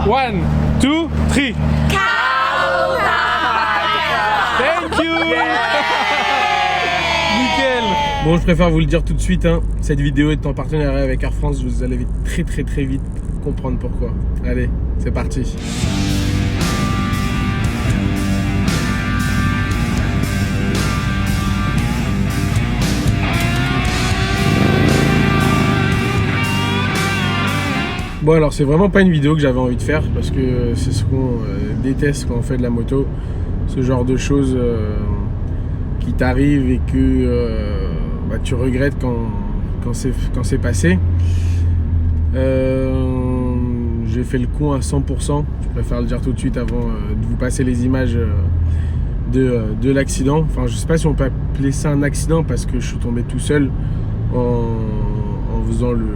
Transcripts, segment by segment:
1, 2, 3. Thank you. Nickel. Bon, je préfère vous le dire tout de suite, hein. Cette vidéo est en partenariat avec Air France. Vous allez très vite comprendre pourquoi. Allez, c'est parti. Bon, alors c'est vraiment pas une vidéo que j'avais envie de faire parce que c'est ce qu'on déteste quand on fait de la moto, ce genre de choses qui t'arrivent et que tu regrettes quand c'est passé. J'ai fait le con à 100%, je préfère le dire tout de suite avant de vous passer les images de l'accident. Enfin, je sais pas si on peut appeler ça un accident parce que je suis tombé tout seul en faisant le...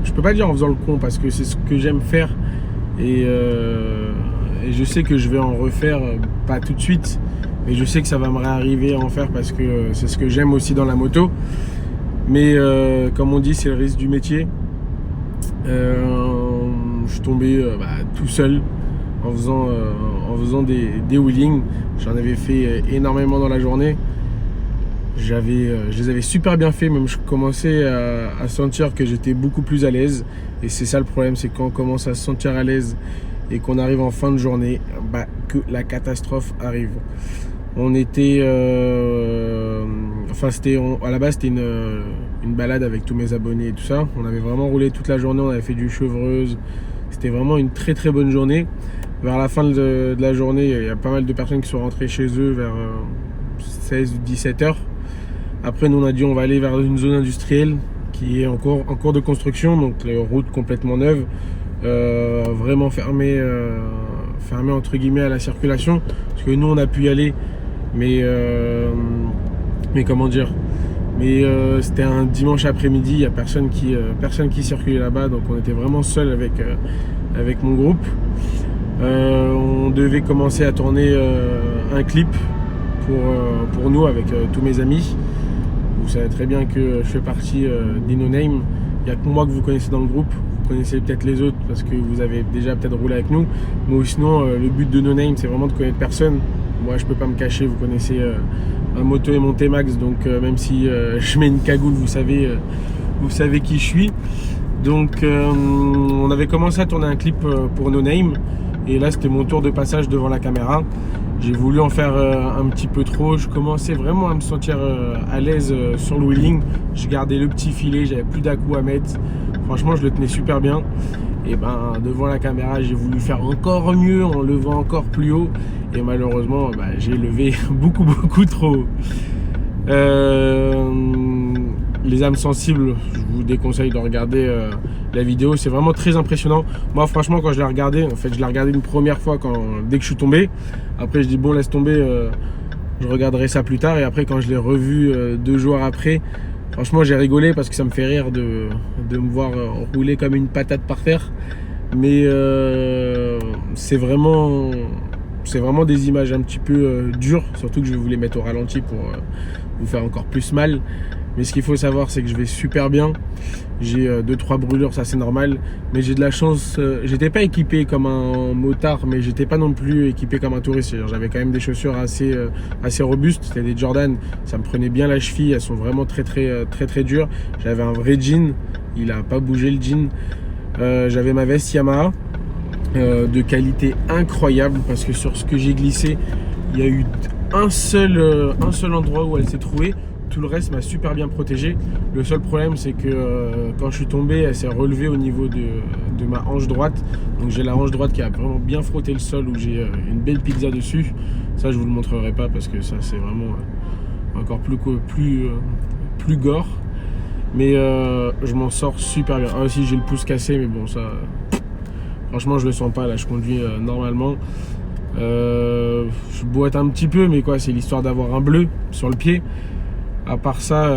Je peux pas dire en faisant le con parce que c'est ce que j'aime faire et je sais que je vais en refaire, pas tout de suite, mais je sais que ça va me réarriver à en faire parce que c'est ce que j'aime aussi dans la moto. Mais comme on dit, c'est le risque du métier. Je suis tombé tout seul en faisant des wheelings. J'en avais fait énormément dans la journée. Je les avais super bien fait, même je commençais à sentir que j'étais beaucoup plus à l'aise. Et c'est ça le problème, c'est quand on commence à se sentir à l'aise et qu'on arrive en fin de journée, que la catastrophe arrive. On était... à la base, c'était une balade avec tous mes abonnés et tout ça. On avait vraiment roulé toute la journée, on avait fait du Chevreuse. C'était vraiment une très bonne journée. Vers la fin de la journée, il y a pas mal de personnes qui sont rentrées chez eux vers 16 ou 17 heures. Après, nous on a dit on va aller vers une zone industrielle qui est en cours de construction, donc les routes complètement neuves, vraiment fermées entre guillemets à la circulation, parce que nous on a pu y aller, mais comment dire, c'était un dimanche après-midi, il n'y a personne qui circulait là-bas, donc on était vraiment seul avec mon groupe. On devait commencer à tourner un clip pour nous avec tous mes amis. Vous savez très bien que je fais partie des No Name. Il n'y a que moi que vous connaissez dans le groupe. Vous connaissez peut-être les autres parce que vous avez déjà peut-être roulé avec nous. Mais sinon, le but de No Name, c'est vraiment de connaître personne. Moi, je peux pas me cacher. Vous connaissez ma moto et mon T-Max. Donc, même si je mets une cagoule, vous savez qui je suis. Donc, on avait commencé à tourner un clip pour No Name. Et là, c'était mon tour de passage devant la caméra. J'ai voulu en faire un petit peu trop. Je commençais vraiment à me sentir à l'aise sur le wheeling. Je gardais le petit filet, j'avais plus d'à-coups à mettre. Franchement, je le tenais super bien. Et devant la caméra, j'ai voulu faire encore mieux en levant encore plus haut. Et malheureusement, j'ai levé beaucoup trop haut. Les âmes sensibles, je vous déconseille de regarder la vidéo, c'est vraiment très impressionnant. Moi franchement, quand je l'ai regardé, en fait je l'ai regardé une première fois dès que je suis tombé. Après je dis bon, laisse tomber, je regarderai ça plus tard. Et après quand je l'ai revu 2 jours après, franchement j'ai rigolé parce que ça me fait rire de me voir rouler comme une patate par terre. Mais c'est vraiment des images un petit peu dures, surtout que je vais vous les mettre au ralenti pour vous faire encore plus mal. Mais ce qu'il faut savoir, c'est que je vais super bien. J'ai 2-3 brûlures, ça c'est normal. Mais j'ai de la chance. J'étais pas équipé comme un motard, mais j'étais pas non plus équipé comme un touriste. J'avais quand même des chaussures assez robustes. C'était des Jordan. Ça me prenait bien la cheville. Elles sont vraiment très dures. J'avais un vrai jean. Il a pas bougé le jean. J'avais ma veste Yamaha de qualité incroyable parce que sur ce que j'ai glissé, il y a eu un seul endroit où elle s'est trouée. Tout le reste m'a super bien protégé. Le seul problème, c'est que quand je suis tombé, elle s'est relevée au niveau de ma hanche droite. Donc j'ai la hanche droite qui a vraiment bien frotté le sol, où j'ai une belle pizza dessus. Ça, je vous le montrerai pas parce que ça, c'est vraiment encore plus gore. Mais je m'en sors super bien. Ah aussi, j'ai le pouce cassé, mais bon, ça... franchement, je le sens pas. Là, je conduis normalement. Je boite un petit peu, mais quoi, c'est l'histoire d'avoir un bleu sur le pied. À part ça,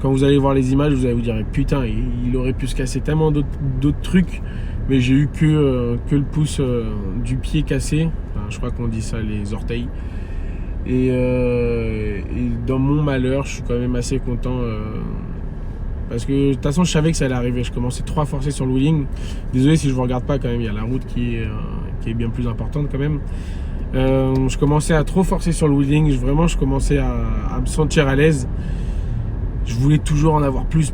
quand vous allez voir les images, vous allez vous dire putain, il aurait pu se casser tellement d'autres trucs, mais j'ai eu que le pouce du pied cassé. Enfin, je crois qu'on dit ça, les orteils. Et dans mon malheur, je suis quand même assez content Parce que de toute façon, je savais que ça allait arriver. Je commençais trop à forcer sur le wheeling. Désolé si je vous regarde pas quand même, il y a la route qui est bien plus importante quand même. Je commençais à trop forcer sur le wheeling. Vraiment, je commençais à me sentir à l'aise. Je voulais toujours en avoir plus.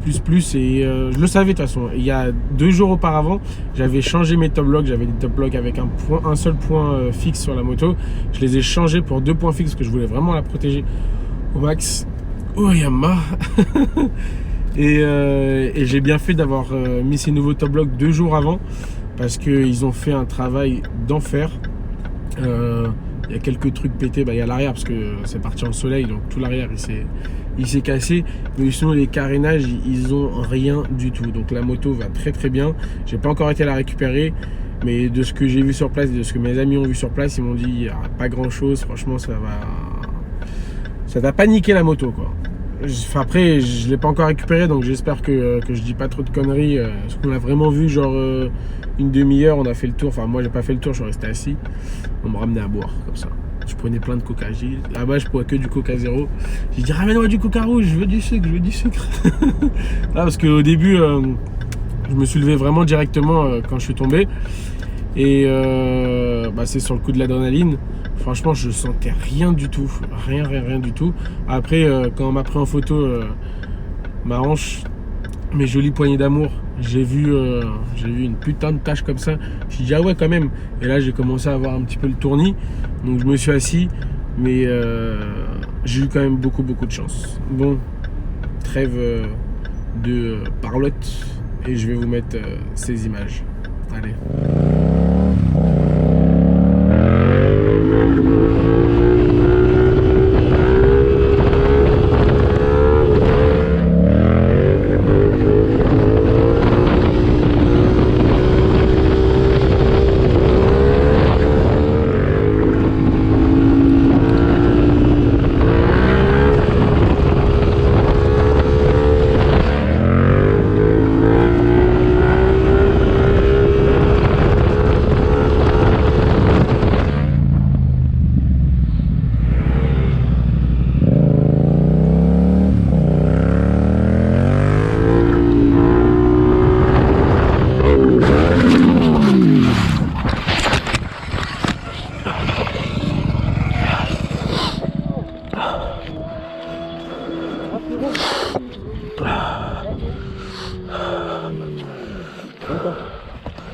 Et je le savais de toute façon. Il y a 2 jours auparavant, j'avais changé mes top locks. J'avais des top locks avec un seul point fixe sur la moto. Je les ai changés pour 2 points fixes parce que je voulais vraiment la protéger au max. Oh Yamaha. Et j'ai bien fait d'avoir mis ces nouveaux top locks 2 jours avant parce qu'ils ont fait un travail d'enfer. Il y a quelques trucs pétés, il y a l'arrière parce que c'est parti en soleil, donc tout l'arrière il s'est cassé, mais sinon les carénages ils ont rien du tout, donc la moto va très bien. J'ai pas encore été la récupérer, mais de ce que j'ai vu sur place et de ce que mes amis ont vu sur place, ils m'ont dit il n'y a pas grand chose, franchement ça va paniquer la moto quoi. Après je l'ai pas encore récupéré, donc j'espère que je dis pas trop de conneries, parce qu'on a vraiment vu genre une demi-heure, on a fait le tour, enfin moi j'ai pas fait le tour, je suis resté assis, on me ramenait à boire comme ça. Je prenais plein de coca, là-bas je bois que du coca zéro. J'ai dit ramène-moi du coca rouge, je veux du sucre. Là, parce qu'au début je me suis levé vraiment directement quand je suis tombé. Et c'est sur le coup de l'adrénaline. Franchement je sentais rien du tout, rien du tout. Après quand on m'a pris en photo ma hanche, mes jolies poignées d'amour, j'ai vu une putain de tache comme ça. J'ai dit ah ouais quand même. Et là j'ai commencé à avoir un petit peu le tournis. Donc je me suis assis. Mais j'ai eu quand même beaucoup de chance. Bon, trêve de parlotte. Et je vais vous mettre ces images. Allez.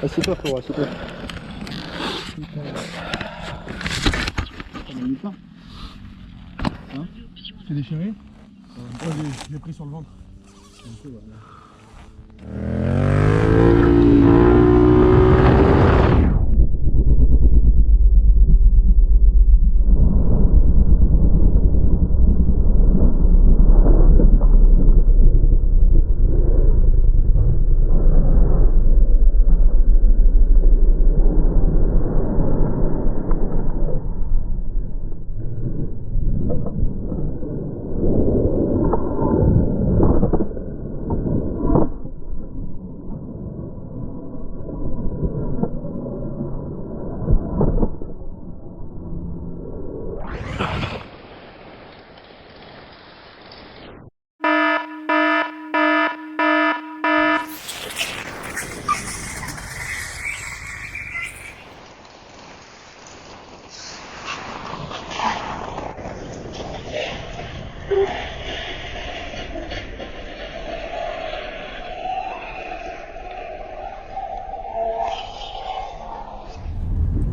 Assieds-toi frérot, assieds-toi. Hein? C'est déchiré? J'ai pris sur le ventre.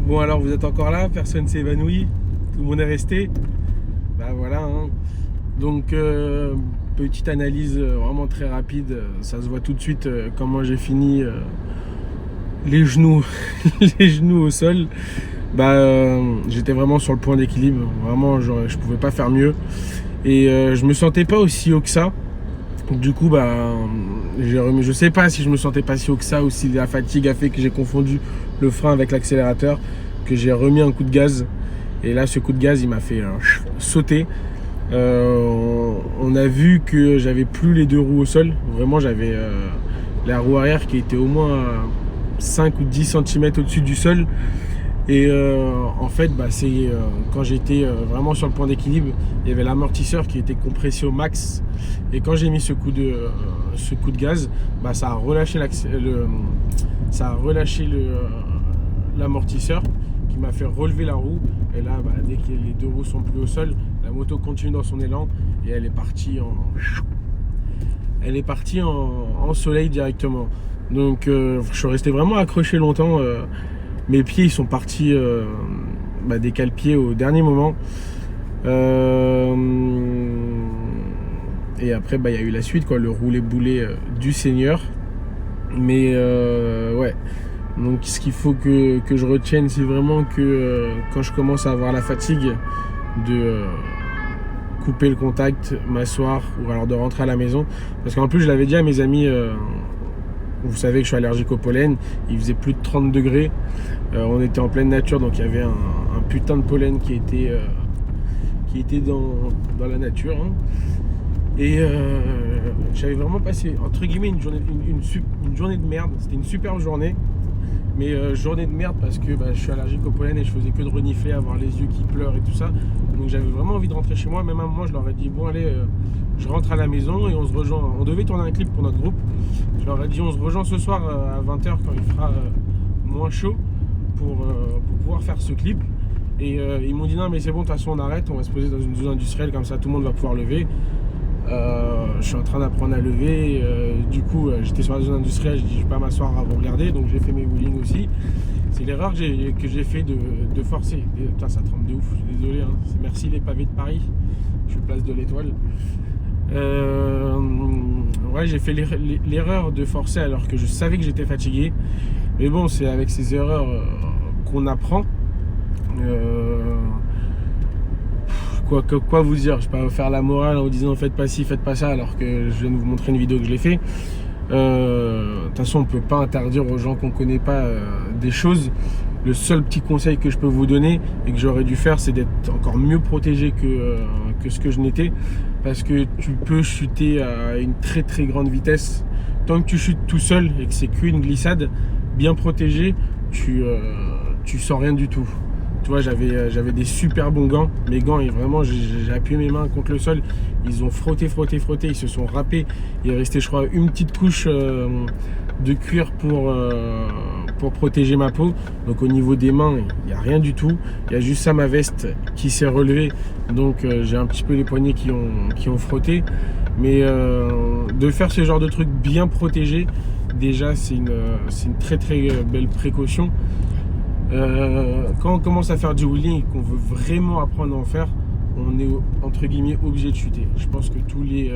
Bon alors vous êtes encore là, personne s'est évanoui, tout le monde est resté. Bah voilà hein. Donc petite analyse vraiment très rapide, ça se voit tout de suite comment j'ai fini les genoux les genoux au sol. J'étais vraiment sur le point d'équilibre, vraiment je pouvais pas faire mieux. Et je me sentais pas aussi haut que ça. Du coup je sais pas si je me sentais pas si haut que ça ou si la fatigue a fait que j'ai confondu le frein avec l'accélérateur, que j'ai remis un coup de gaz et là ce coup de gaz il m'a fait sauter. On a vu que j'avais plus les 2 roues au sol, vraiment j'avais la roue arrière qui était au moins 5 ou 10 cm au-dessus du sol Et en fait, c'est quand j'étais vraiment sur le point d'équilibre, il y avait l'amortisseur qui était compressé au max. Et quand j'ai mis ce coup de gaz, ça a relâché l'amortisseur qui m'a fait relever la roue. Et là, dès que les deux roues sont plus au sol, la moto continue dans son élan et elle est partie en soleil directement. Donc je suis resté vraiment accroché longtemps. Mes pieds ils sont partis des cale-pieds au dernier moment. Et après il y a eu la suite, quoi, le roulé-boulé du Seigneur. Mais ouais. Donc ce qu'il faut que je retienne, c'est vraiment que quand je commence à avoir la fatigue, de couper le contact, m'asseoir ou alors de rentrer à la maison. Parce qu'en plus je l'avais dit à mes amis, vous savez que je suis allergique au pollen, il faisait plus de 30 degrés, on était en pleine nature, donc il y avait un putain de pollen qui était dans la nature, hein. Et j'avais vraiment passé entre guillemets une journée de merde. C'était une superbe journée, mais journée de merde parce que je suis allergique au pollen et je faisais que de renifler, avoir les yeux qui pleurent et tout ça. Donc j'avais vraiment envie de rentrer chez moi. Même à un moment je leur ai dit bon allez, je rentre à la maison et on se rejoint. On devait tourner un clip pour notre groupe. Je leur ai dit on se rejoint ce soir à 20h quand il fera moins chaud pour pouvoir faire ce clip. Et ils m'ont dit non mais c'est bon, de toute façon on arrête, on va se poser dans une zone industrielle, comme ça tout le monde va pouvoir lever. Je suis en train d'apprendre à lever, du coup j'étais sur la zone industrielle, j'ai dit je vais pas m'asseoir à vous regarder, donc j'ai fait mes wheelings aussi. C'est l'erreur que j'ai fait de forcer. Putain, ça trempe de ouf, je suis désolé, hein. Merci les pavés de Paris, je suis place de l'Étoile. Ouais, j'ai fait l'erreur de forcer alors que je savais que j'étais fatigué, mais bon, c'est avec ces erreurs qu'on apprend. Quoi vous dire, je vais pas vous faire la morale en vous disant faites pas ci, faites pas ça, alors que je viens de vous montrer une vidéo que je l'ai fait. De toute façon on peut pas interdire aux gens qu'on connaît pas des choses. Le seul petit conseil que je peux vous donner et que j'aurais dû faire, c'est d'être encore mieux protégé que ce que je n'étais, parce que tu peux chuter à une très très grande vitesse. Tant que tu chutes tout seul et que c'est qu'une glissade, bien protégé, tu sens rien du tout. Tu vois, j'avais des super bons gants. Mes gants, et vraiment, j'ai appuyé mes mains contre le sol. Ils ont frotté, ils se sont râpés. Il est resté, je crois, une petite couche de cuir pour protéger ma peau. Donc au niveau des mains, il n'y a rien du tout. Il y a juste ça, ma veste qui s'est relevée. Donc j'ai un petit peu les poignets qui ont frotté. Mais de faire ce genre de truc bien protégé, déjà, c'est une très très belle précaution. Quand on commence à faire du wheeling et qu'on veut vraiment apprendre à en faire, on est entre guillemets obligé de chuter. Je pense que tous les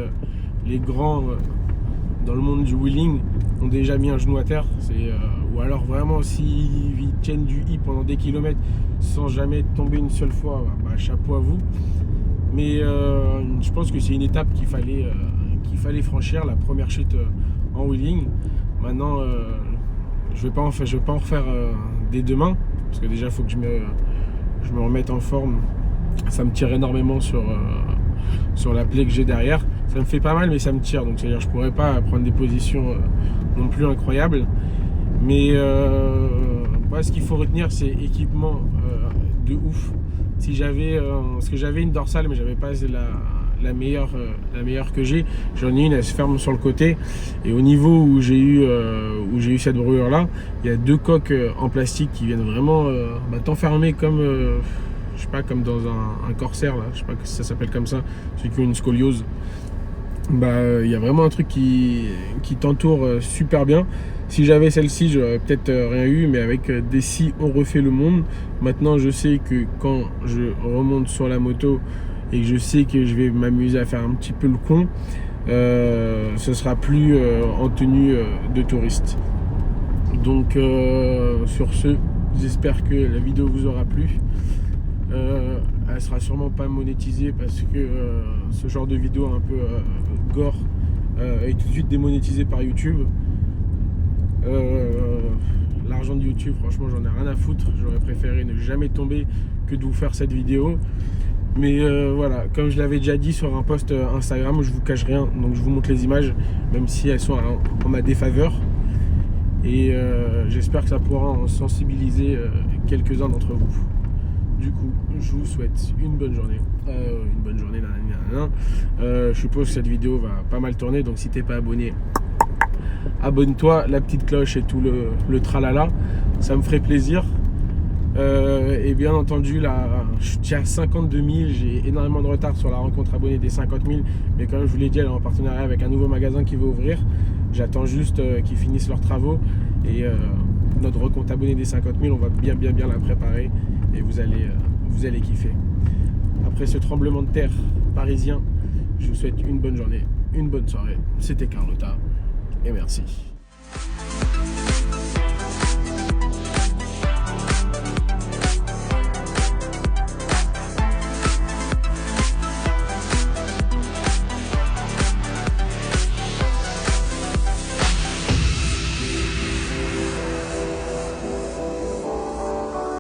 grands dans le monde du wheeling ont déjà mis un genou à terre, ou alors vraiment s'ils tiennent du hip pendant des kilomètres sans jamais tomber une seule fois, chapeau à vous. Mais je pense que c'est une étape qu'il fallait franchir, la première chute en wheeling. Maintenant je vais pas en refaire dès demain, parce que déjà il faut que je me remette en forme. Ça me tire énormément sur la plaie que j'ai derrière. Ça me fait pas mal, mais ça me tire, donc c'est-à-dire je pourrais pas prendre des positions non plus incroyables. Mais ce qu'il faut retenir, c'est équipement de ouf. Si j'avais, parce que j'avais une dorsale, mais j'avais pas la meilleure que j'ai. J'en ai une, elle se ferme sur le côté. Et au niveau où j'ai eu cette brûlure là, il y a deux coques en plastique qui viennent vraiment t'enfermer comme je sais pas, comme dans un corsaire là, je sais pas que ça s'appelle comme ça, ceux qui ont une scoliose. Il y a vraiment un truc qui t'entoure super bien. Si j'avais celle-ci, j'aurais peut-être rien eu, mais avec des scies, on refait le monde. Maintenant, je sais que quand je remonte sur la moto et que je sais que je vais m'amuser à faire un petit peu le con, ce sera plus en tenue de touriste. Donc sur ce, j'espère que la vidéo vous aura plu. Elle sera sûrement pas monétisée parce que ce genre de vidéo un peu gore est tout de suite démonétisé par YouTube. L'argent de YouTube, franchement, j'en ai rien à foutre. J'aurais préféré ne jamais tomber que de vous faire cette vidéo. Mais voilà, comme je l'avais déjà dit sur un post Instagram, je vous cache rien, donc je vous montre les images, même si elles sont en ma défaveur. Et j'espère que ça pourra en sensibiliser quelques-uns d'entre vous. Du coup, je vous souhaite une bonne journée. Je suppose que cette vidéo va pas mal tourner, donc si t'es pas abonné, abonne-toi, la petite cloche et tout le tralala, ça me ferait plaisir. Et bien entendu, là, je suis à 52 000, j'ai énormément de retard sur la rencontre abonnée des 50 000, mais comme je vous l'ai dit, elle est en partenariat avec un nouveau magasin qui va ouvrir. J'attends juste qu'ils finissent leurs travaux et notre recompte abonné des 50 000, on va bien la préparer et vous allez kiffer. Après ce tremblement de terre parisien, je vous souhaite une bonne journée, une bonne soirée. C'était Carlotta et merci.